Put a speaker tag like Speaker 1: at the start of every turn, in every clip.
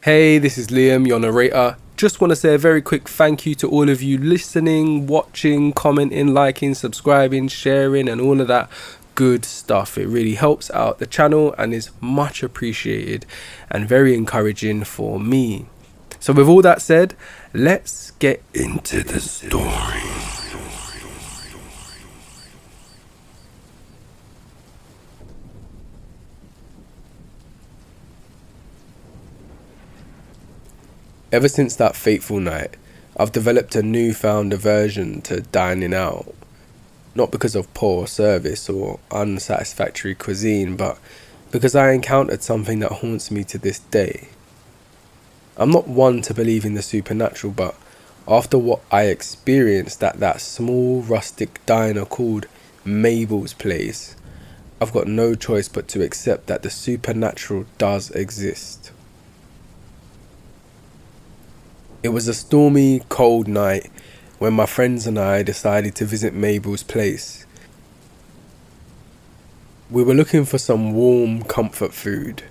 Speaker 1: Hey, this is Liam, your narrator. Just want to say a very quick thank you to all of you listening, watching, commenting, liking, subscribing, sharing, and all of that good stuff. It really helps out the channel and is much appreciated and very encouraging for me. So with all that said, let's get into the story. Ever since that fateful night, I've developed a newfound aversion to dining out. Not because of poor service or unsatisfactory cuisine, but because I encountered something that haunts me to this day. I'm not one to believe in the supernatural, but after what I experienced at that small rustic diner called Mabel's Place, I've got no choice but to accept that the supernatural does exist. It was a stormy, cold night when my friends and I decided to visit Mabel's Place. We were looking for some warm comfort food.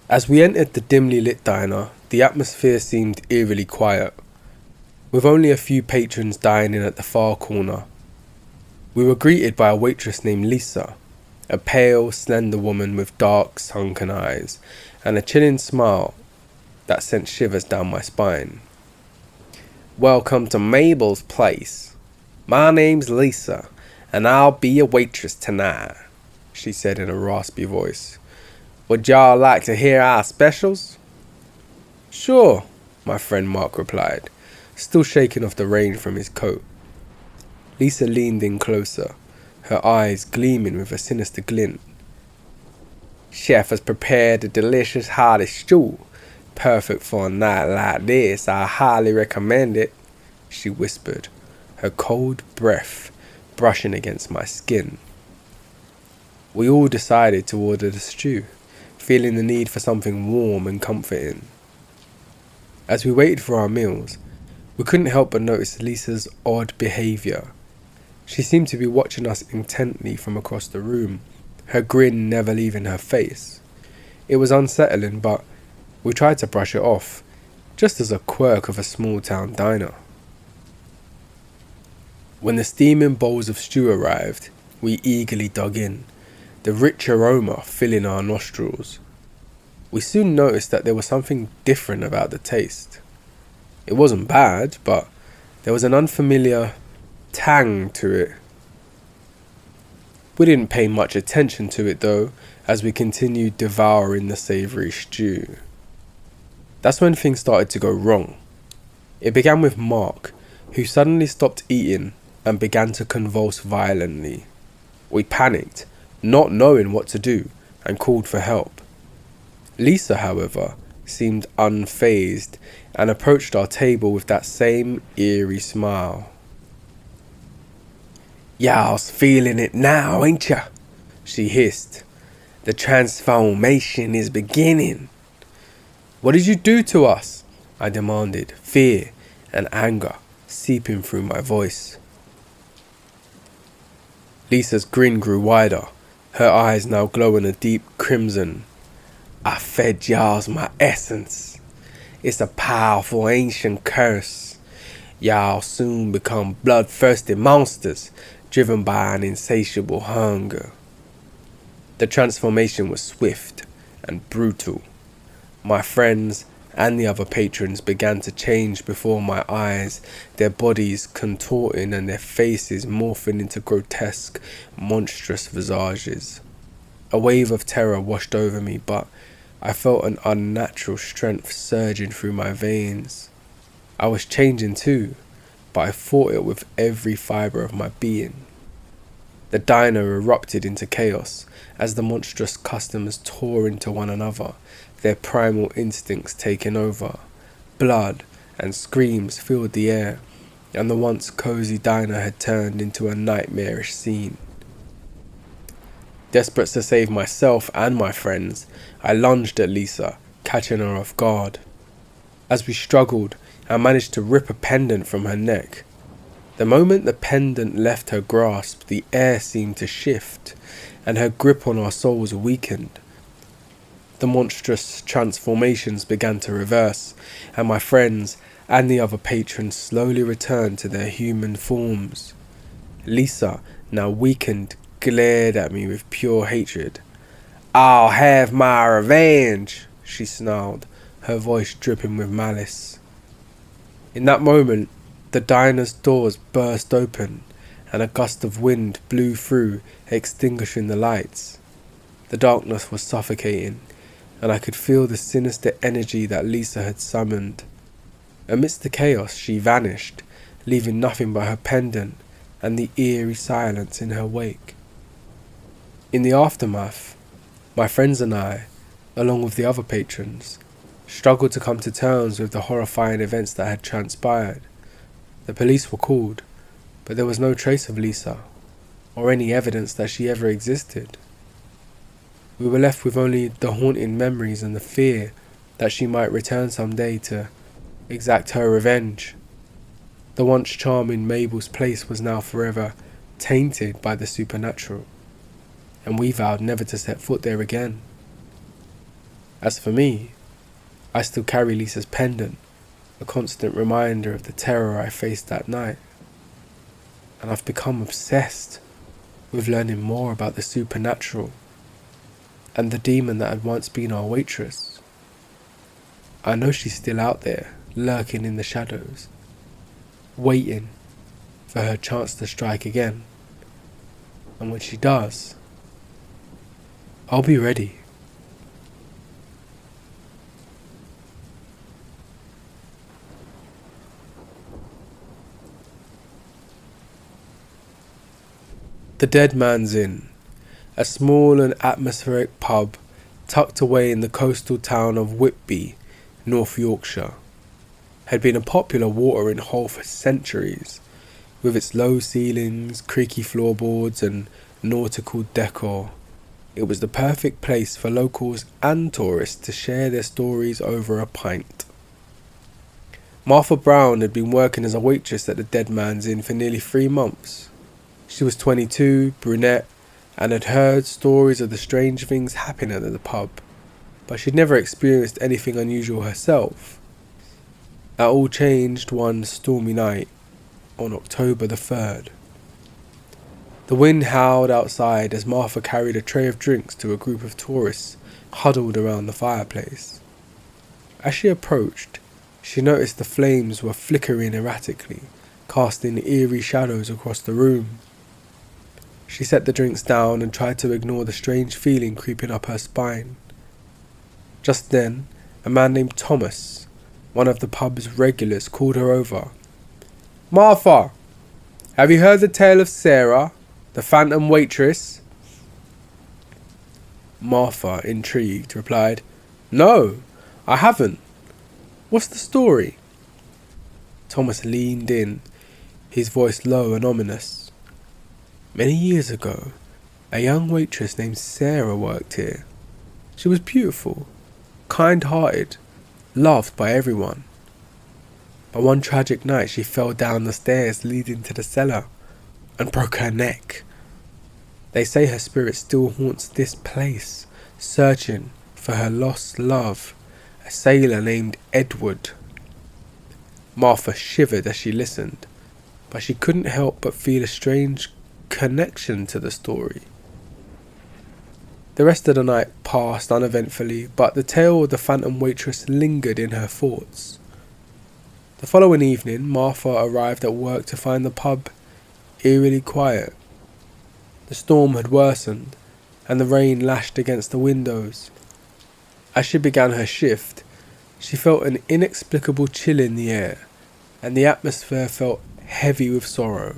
Speaker 1: As we entered the dimly lit diner, the atmosphere seemed eerily quiet, with only a few patrons dining at the far corner. We were greeted by a waitress named Lisa, a pale, slender woman with dark, sunken eyes and a chilling smile that sent shivers down my spine. "Welcome to Mabel's Place. My name's Lisa, and I'll be your waitress tonight," she said in a raspy voice. "Would y'all like to hear our specials?" "Sure," my friend Mark replied, still shaking off the rain from his coat. Lisa leaned in closer, her eyes gleaming with a sinister glint. "Chef has prepared a delicious hearty stew. Perfect for a night like this. I highly recommend it," she whispered, her cold breath brushing against my skin. We all decided to order the stew, feeling the need for something warm and comforting. As we waited for our meals, we couldn't help but notice Lisa's odd behaviour. She seemed to be watching us intently from across the room, her grin never leaving her face. It was unsettling, but we tried to brush it off, just as a quirk of a small town diner. When the steaming bowls of stew arrived, we eagerly dug in, the rich aroma filling our nostrils. We soon noticed that there was something different about the taste. It wasn't bad, but there was an unfamiliar tang to it. We didn't pay much attention to it though, as we continued devouring the savoury stew. That's when things started to go wrong. It began with Mark, who suddenly stopped eating and began to convulse violently. We panicked, not knowing what to do, and called for help. Lisa, however, seemed unfazed and approached our table with that same eerie smile. "Y'all's feeling it now, ain't ya?" she hissed. "The transformation is beginning." "What did you do to us?" I demanded, fear and anger seeping through my voice. Lisa's grin grew wider, her eyes now glowing a deep crimson. "I fed y'all my essence. It's a powerful ancient curse. Y'all soon become bloodthirsty monsters, driven by an insatiable hunger." The transformation was swift and brutal. My friends and the other patrons began to change before my eyes, their bodies contorting and their faces morphing into grotesque, monstrous visages. A wave of terror washed over me, but I felt an unnatural strength surging through my veins. I was changing too, but I fought it with every fibre of my being. The diner erupted into chaos as the monstrous customers tore into one another, their primal instincts taking over. Blood and screams filled the air, and the once cozy diner had turned into a nightmarish scene. Desperate to save myself and my friends, I lunged at Lisa, catching her off guard. As we struggled, I managed to rip a pendant from her neck. The moment the pendant left her grasp, the air seemed to shift, and her grip on our souls weakened. The monstrous transformations began to reverse, and my friends and the other patrons slowly returned to their human forms. Lisa, now weakened, glared at me with pure hatred. "I'll have my revenge," she snarled, her voice dripping with malice. In that moment, the diner's doors burst open, and a gust of wind blew through, extinguishing the lights. The darkness was suffocating, and I could feel the sinister energy that Lisa had summoned. Amidst the chaos, she vanished, leaving nothing but her pendant and the eerie silence in her wake. In the aftermath, my friends and I, along with the other patrons, struggled to come to terms with the horrifying events that had transpired. The police were called, but there was no trace of Lisa, or any evidence that she ever existed. We were left with only the haunting memories and the fear that she might return someday to exact her revenge. The once charming Mabel's place was now forever tainted by the supernatural, and we vowed never to set foot there again. As for me, I still carry Lisa's pendant, a constant reminder of the terror I faced that night, and I've become obsessed with learning more about the supernatural and the demon that had once been our waitress. I know she's still out there, lurking in the shadows, waiting for her chance to strike again. And when she does, I'll be ready. The Dead Man's Inn, a small and atmospheric pub tucked away in the coastal town of Whitby, North Yorkshire, had been a popular watering hole for centuries. With its low ceilings, creaky floorboards and nautical decor, it was the perfect place for locals and tourists to share their stories over a pint. Martha Brown had been working as a waitress at the Dead Man's Inn for nearly 3 months. She was 22, brunette, and had heard stories of the strange things happening at the pub, but she'd never experienced anything unusual herself. That all changed one stormy night on October the 3rd. The wind howled outside as Martha carried a tray of drinks to a group of tourists huddled around the fireplace. As she approached, she noticed the flames were flickering erratically, casting eerie shadows across the room. She set the drinks down and tried to ignore the strange feeling creeping up her spine. Just then, a man named Thomas, one of the pub's regulars, called her over. "Martha, have you heard the tale of Sarah, the phantom waitress?" Martha, intrigued, replied, "No, I haven't. What's the story?" Thomas leaned in, his voice low and ominous. "Many years ago, a young waitress named Sarah worked here. She was beautiful, kind-hearted, loved by everyone. But one tragic night she fell down the stairs leading to the cellar and broke her neck. They say her spirit still haunts this place, searching for her lost love, a sailor named Edward." Martha shivered as she listened, but she couldn't help but feel a strange connection to the story. The rest of the night passed uneventfully, but the tale of the phantom waitress lingered in her thoughts. The following evening, Martha arrived at work to find the pub eerily quiet. The storm had worsened, and the rain lashed against the windows. As she began her shift, she felt an inexplicable chill in the air, and the atmosphere felt heavy with sorrow.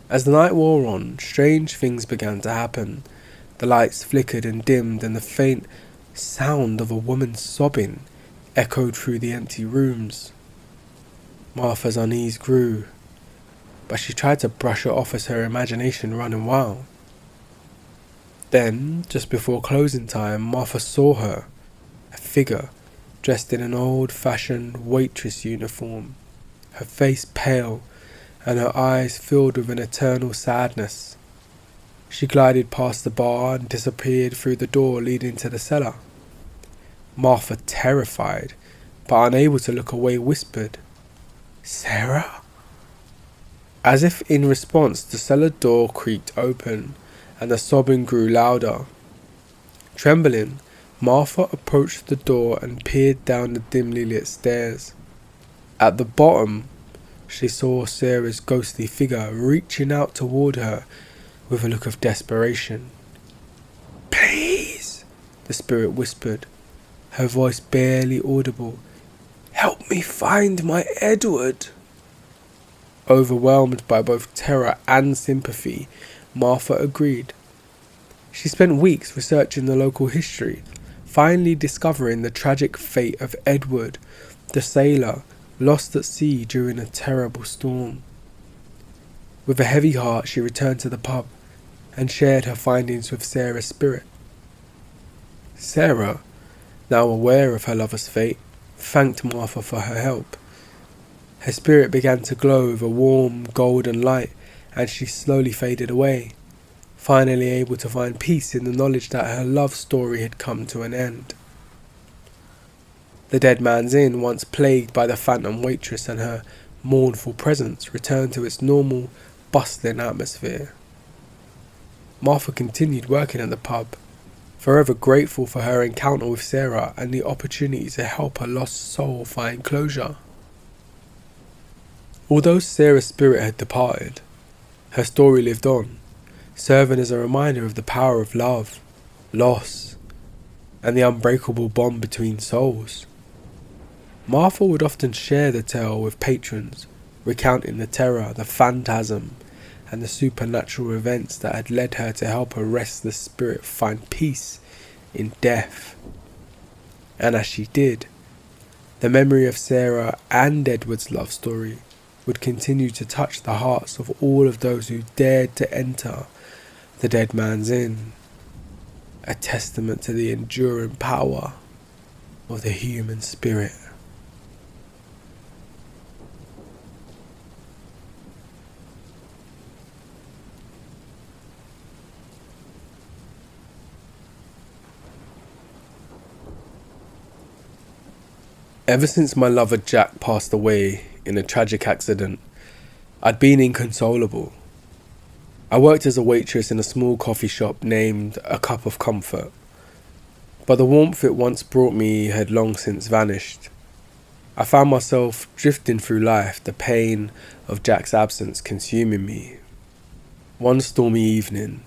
Speaker 1: As the night wore on, strange things began to happen. The lights flickered and dimmed, and the faint sound of a woman sobbing echoed through the empty rooms. Martha's unease grew, but she tried to brush it off as her imagination running wild. Then, just before closing time, Martha saw her, a figure dressed in an old-fashioned waitress uniform, her face pale and her eyes filled with an eternal sadness. She glided past the bar and disappeared through the door leading to the cellar. Martha, terrified, but unable to look away, whispered, "Sarah?" As if in response, the cellar door creaked open, and the sobbing grew louder. Trembling, Martha approached the door and peered down the dimly lit stairs. At the bottom, she saw Sarah's ghostly figure reaching out toward her with a look of desperation. "Please," the spirit whispered, her voice barely audible. "Help me find my Edward." Overwhelmed by both terror and sympathy, Martha agreed. She spent weeks researching the local history, finally discovering the tragic fate of Edward, the sailor lost at sea during a terrible storm. With a heavy heart, she returned to the pub and shared her findings with Sarah's spirit. Sarah, now aware of her lover's fate, thanked Martha for her help. Her spirit began to glow with a warm golden light, and she slowly faded away, finally able to find peace in the knowledge that her love story had come to an end. The Dead Man's Inn, once plagued by the phantom waitress and her mournful presence, returned to its normal, bustling atmosphere. Martha continued working at the pub, forever grateful for her encounter with Sarah and the opportunity to help her lost soul find closure. Although Sarah's spirit had departed, her story lived on, serving as a reminder of the power of love, loss, and the unbreakable bond between souls. Martha would often share the tale with patrons, recounting the terror, the phantasm, and the supernatural events that had led her to help a restless spirit find peace in death. And as she did, the memory of Sarah and Edward's love story would continue to touch the hearts of all of those who dared to enter the Dead Man's Inn, a testament to the enduring power of the human spirit. Ever since my lover Jack passed away in a tragic accident, I'd been inconsolable. I worked as a waitress in a small coffee shop named A Cup of Comfort, but the warmth it once brought me had long since vanished. I found myself drifting through life, the pain of Jack's absence consuming me. One stormy evening,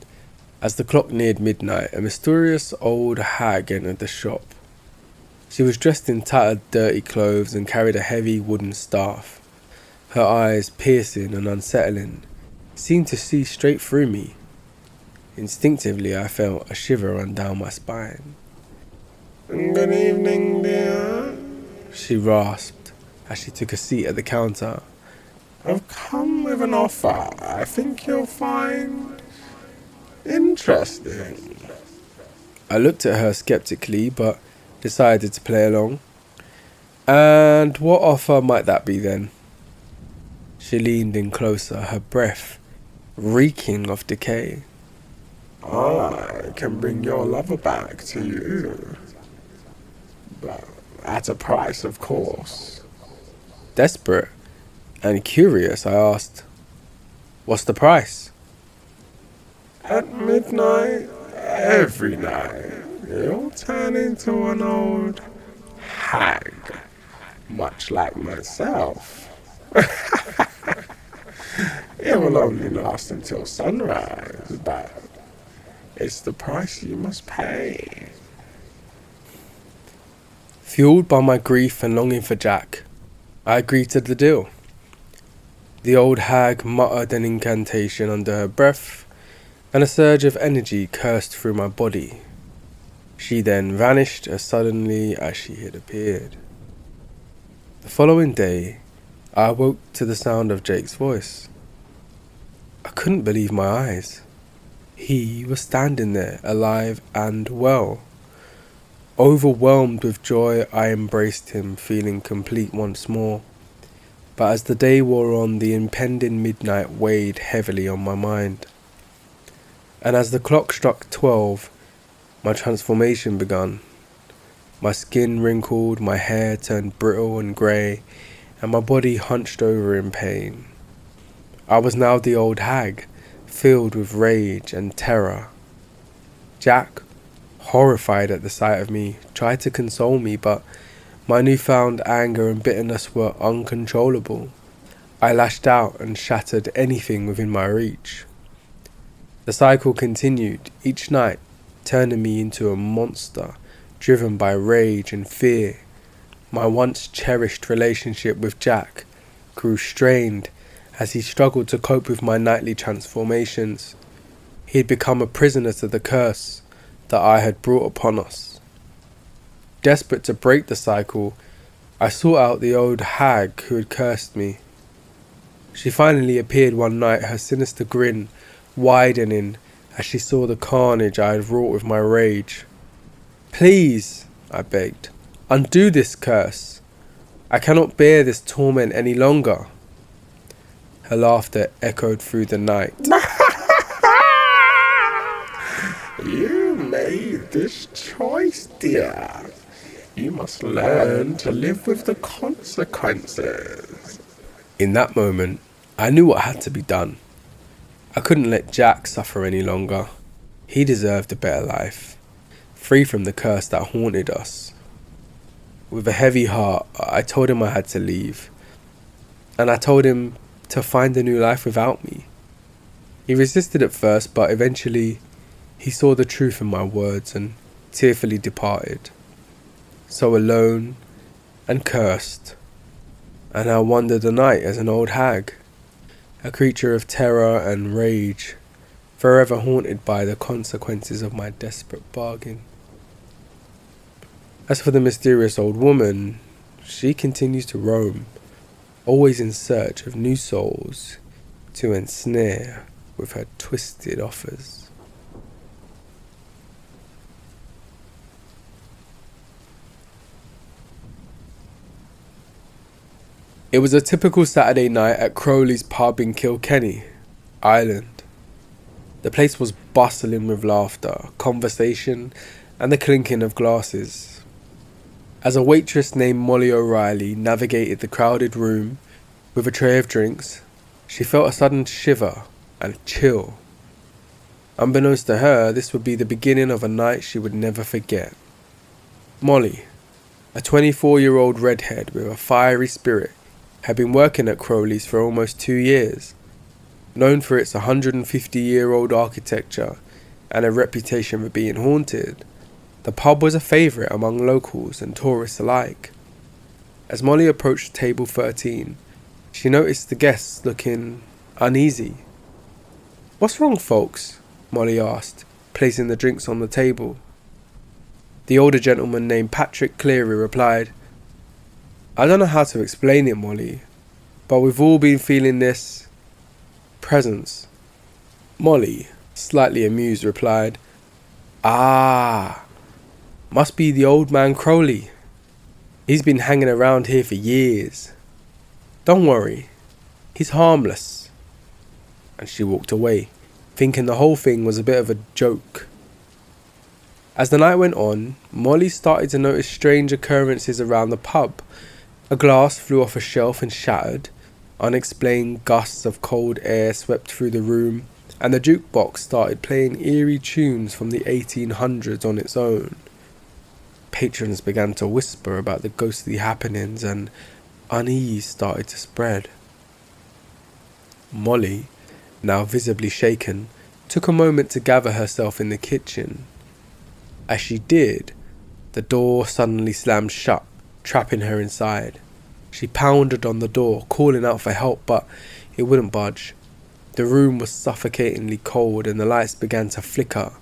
Speaker 1: as the clock neared midnight, a mysterious old hag entered the shop. She was dressed in tattered, dirty clothes and carried a heavy wooden staff. Her eyes, piercing and unsettling, seemed to see straight through me. Instinctively, I felt a shiver run down my spine.
Speaker 2: "Good evening, dear,"
Speaker 1: she rasped as she took a seat at the counter.
Speaker 2: "I've come with an offer I think you'll find interesting."
Speaker 1: I looked at her skeptically, but decided to play along. "And what offer might that be then?" She leaned in closer, her breath reeking of decay.
Speaker 2: "I can bring your lover back to you, but at a price, of course."
Speaker 1: Desperate and curious, I asked, "What's the price?"
Speaker 2: "At midnight, every night, you'll turn into an old hag, much like myself. It will only last until sunrise, but it's the price you must pay."
Speaker 1: Fueled by my grief and longing for Jack, I agreed to the deal. The old hag muttered an incantation under her breath, and a surge of energy coursed through my body. She then vanished as suddenly as she had appeared. The following day, I awoke to the sound of Jake's voice. I couldn't believe my eyes. He was standing there, alive and well. Overwhelmed with joy, I embraced him, feeling complete once more. But as the day wore on, the impending midnight weighed heavily on my mind. And as the clock struck 12, my transformation begun. My skin wrinkled, my hair turned brittle and grey, and my body hunched over in pain. I was now the old hag, filled with rage and terror. Jack, horrified at the sight of me, tried to console me, but my newfound anger and bitterness were uncontrollable. I lashed out and shattered anything within my reach. The cycle continued, each night turning me into a monster, driven by rage and fear. My once cherished relationship with Jack grew strained as he struggled to cope with my nightly transformations. He had become a prisoner to the curse that I had brought upon us. Desperate to break the cycle, I sought out the old hag who had cursed me. She finally appeared one night, her sinister grin widening as she saw the carnage I had wrought with my rage. "Please," I begged, "undo this curse. I cannot bear this torment any longer." Her laughter echoed through the night.
Speaker 2: You made this choice, dear. You must learn to live with the consequences.
Speaker 1: In that moment, I knew what had to be done. I couldn't let Jack suffer any longer. He deserved a better life, free from the curse that haunted us. With a heavy heart, I told him I had to leave, and I told him to find a new life without me. He resisted at first, but eventually he saw the truth in my words and tearfully departed. So alone and cursed, I now wander the night as an old hag, a creature of terror and rage, forever haunted by the consequences of my desperate bargain. As for the mysterious old woman, she continues to roam, always in search of new souls to ensnare with her twisted offers. It was a typical Saturday night at Crowleys pub in Kilkenny, Ireland. The place was bustling with laughter, conversation, and the clinking of glasses. As a waitress named Molly O'Reilly navigated the crowded room with a tray of drinks, she felt a sudden shiver and chill. Unbeknownst to her, this would be the beginning of a night she would never forget. Molly, a 24-year-old redhead with a fiery spirit, had been working at Crowleys for almost 2 years. Known for its 150-year-old architecture and a reputation for being haunted, the pub was a favourite among locals and tourists alike. As Molly approached table 13, she noticed the guests looking uneasy. "What's wrong, folks?" Molly asked, placing the drinks on the table. The older gentleman named Patrick Cleary replied, "I don't know how to explain it, Molly, but we've all been feeling this presence." Molly, slightly amused, replied, "Ah, must be the old man Crowley. He's been hanging around here for years. Don't worry, he's harmless." And she walked away, thinking the whole thing was a bit of a joke. As the night went on, Molly started to notice strange occurrences around the pub. A glass flew off a shelf and shattered. Unexplained gusts of cold air swept through the room, and the jukebox started playing eerie tunes from the 1800s on its own. Patrons began to whisper about the ghostly happenings, and unease started to spread. Molly, now visibly shaken, took a moment to gather herself in the kitchen. As she did, the door suddenly slammed shut, trapping her inside. She pounded on the door, calling out for help, but it wouldn't budge. The room was suffocatingly cold and the lights began to flicker.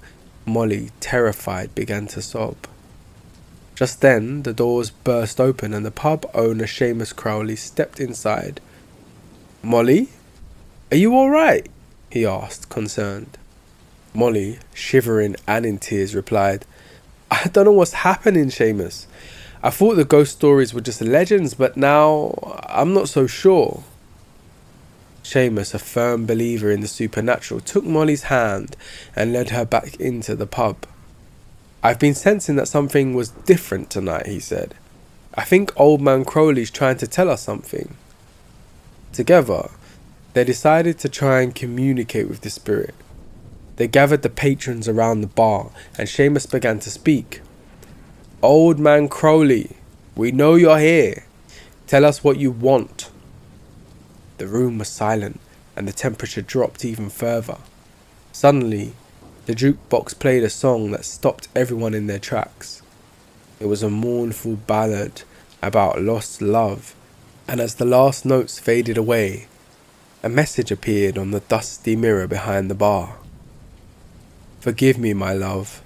Speaker 1: Molly, terrified, began to sob. Just then, the doors burst open and the pub owner, Seamus Crowley, stepped inside. "Molly, are you all right?" he asked, concerned. Molly, shivering and in tears, replied, "I don't know what's happening, Seamus. I thought the ghost stories were just legends, but now I'm not so sure." Seamus, a firm believer in the supernatural, took Molly's hand and led her back into the pub. "I've been sensing that something was different tonight," he said. "I think old man Crowley's trying to tell us something." Together, they decided to try and communicate with the spirit. They gathered the patrons around the bar, and Seamus began to speak. "Old man Crowley, we know you're here. Tell us what you want." The room was silent, and the temperature dropped even further. Suddenly, the jukebox played a song that stopped everyone in their tracks. It was a mournful ballad about lost love, and as the last notes faded away, a message appeared on the dusty mirror behind the bar. "Forgive me, my love.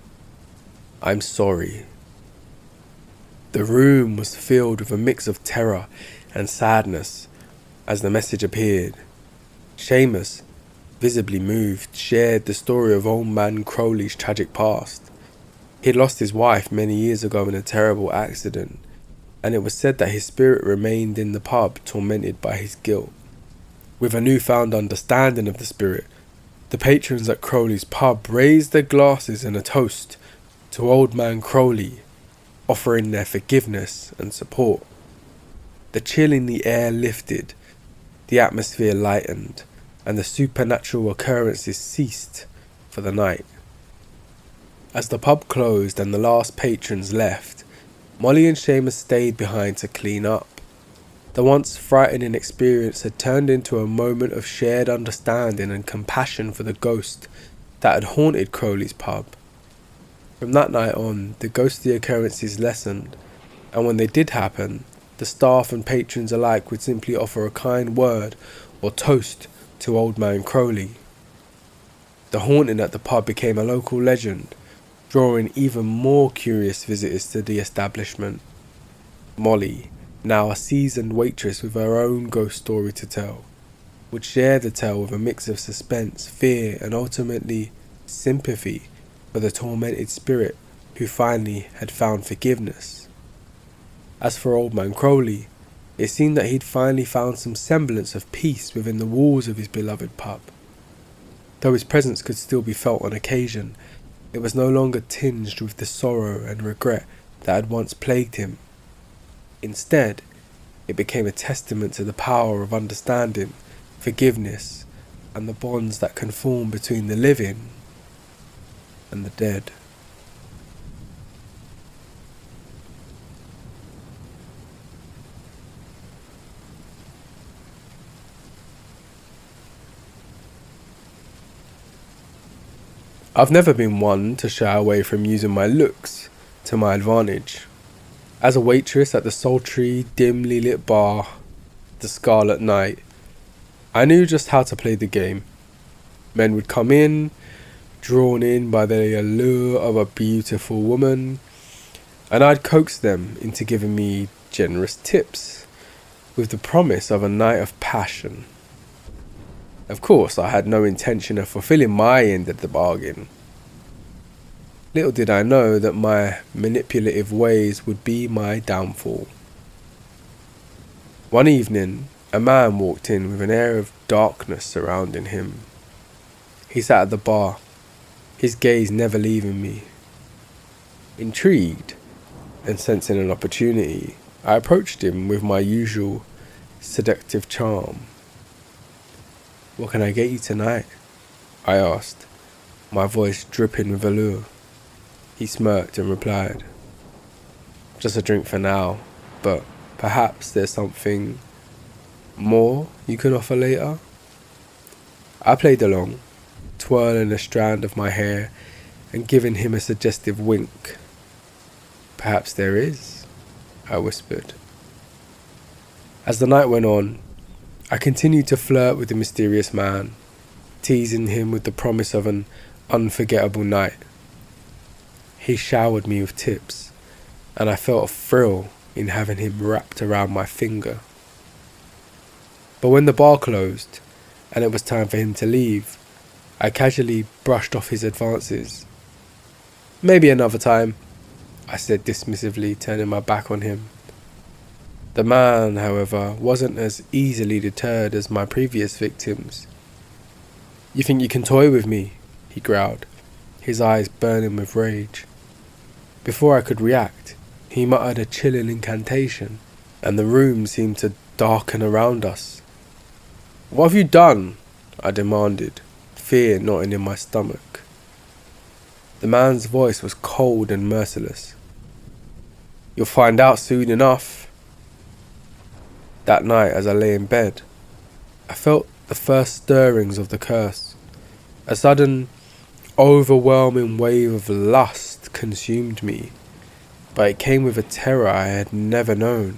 Speaker 1: I'm sorry." The room was filled with a mix of terror and sadness as the message appeared. Seamus, visibly moved, shared the story of old man Crowley's tragic past. He had lost his wife many years ago in a terrible accident, and it was said that his spirit remained in the pub, tormented by his guilt. With a newfound understanding of the spirit, the patrons at Crowley's pub raised their glasses in a toast to old man Crowley, offering their forgiveness and support. The chill in the air lifted, the atmosphere lightened, and the supernatural occurrences ceased for the night. As the pub closed and the last patrons left, Molly and Seamus stayed behind to clean up. The once frightening experience had turned into a moment of shared understanding and compassion for the ghost that had haunted Crowley's pub. From that night on, the ghostly occurrences lessened, and when they did happen, the staff and patrons alike would simply offer a kind word or toast to old man Crowley. The haunting at the pub became a local legend, drawing even more curious visitors to the establishment. Molly, now a seasoned waitress with her own ghost story to tell, would share the tale with a mix of suspense, fear, and ultimately sympathy for the tormented spirit who finally had found forgiveness. As for old man Crowley, it seemed that he'd finally found some semblance of peace within the walls of his beloved pub. Though his presence could still be felt on occasion, it was no longer tinged with the sorrow and regret that had once plagued him. Instead, it became a testament to the power of understanding, forgiveness, and the bonds that can form between the living and the dead. I've never been one to shy away from using my looks to my advantage. As a waitress at the sultry, dimly lit bar, the Scarlet Knight, I knew just how to play the game. Men would come in, drawn in by the allure of a beautiful woman, and I'd coax them into giving me generous tips, with the promise of a night of passion. Of course, I had no intention of fulfilling my end of the bargain. Little did I know that my manipulative ways would be my downfall. One evening, a man walked in with an air of darkness surrounding him. He sat at the bar, his gaze never leaving me. Intrigued and sensing an opportunity, I approached him with my usual seductive charm. "What can I get you tonight?" I asked, my voice dripping with allure. He smirked and replied, "Just a drink for now, but perhaps there's something more you can offer later." I played along, twirling a strand of my hair and giving him a suggestive wink. "Perhaps there is," I whispered. As the night went on, I continued to flirt with the mysterious man, teasing him with the promise of an unforgettable night. He showered me with tips, and I felt a thrill in having him wrapped around my finger. But when the bar closed, and it was time for him to leave, I casually brushed off his advances. "Maybe another time," I said dismissively, turning my back on him. The man, however, wasn't as easily deterred as my previous victims. "You think you can toy with me?" he growled, his eyes burning with rage. Before I could react, he muttered a chilling incantation, and the room seemed to darken around us. "What have you done?" I demanded, fear knotting in my stomach. The man's voice was cold and merciless. "You'll find out soon enough." That night, as I lay in bed, I felt the first stirrings of the curse. A sudden, overwhelming wave of lust consumed me, but it came with a terror I had never known.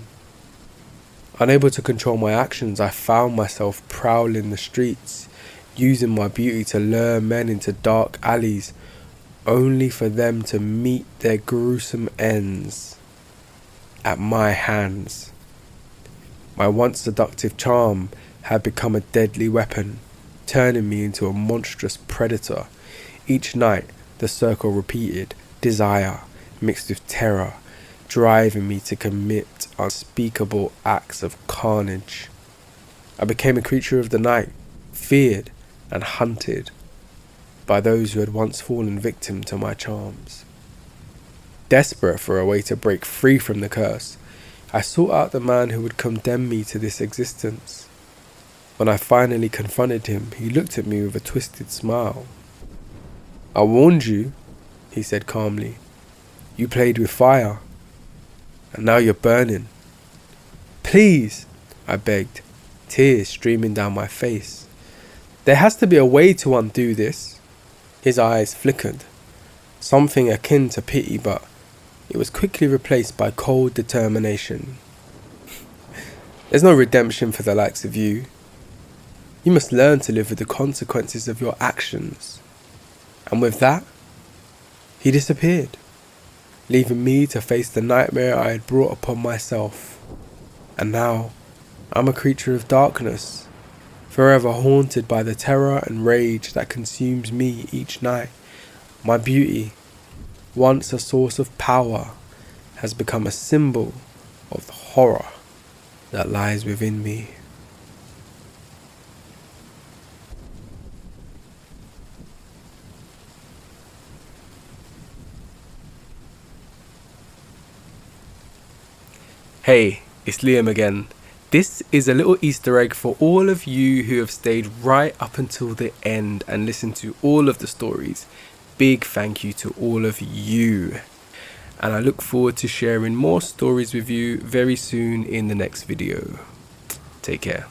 Speaker 1: Unable to control my actions, I found myself prowling the streets, using my beauty to lure men into dark alleys, only for them to meet their gruesome ends at my hands. My once seductive charm had become a deadly weapon, turning me into a monstrous predator. Each night the circle repeated, desire mixed with terror, driving me to commit unspeakable acts of carnage. I became a creature of the night, feared and hunted by those who had once fallen victim to my charms. Desperate for a way to break free from the curse, I sought out the man who would condemn me to this existence. When I finally confronted him, he looked at me with a twisted smile. "I warned you," he said calmly. "You played with fire, and now you're burning." "Please," I begged, tears streaming down my face. "There has to be a way to undo this." His eyes flickered, something akin to pity, but it was quickly replaced by cold determination. "There's no redemption for the likes of you. You must learn to live with the consequences of your actions." And with that, he disappeared, leaving me to face the nightmare I had brought upon myself. And now, I'm a creature of darkness, forever haunted by the terror and rage that consumes me each night. My beauty, once a source of power, has become a symbol of the horror that lies within me. Hey, it's Liam again. This is a little Easter egg for all of you who have stayed right up until the end and listened to all of the stories. Big thank you to all of you. And I look forward to sharing more stories with you very soon in the next video. Take care.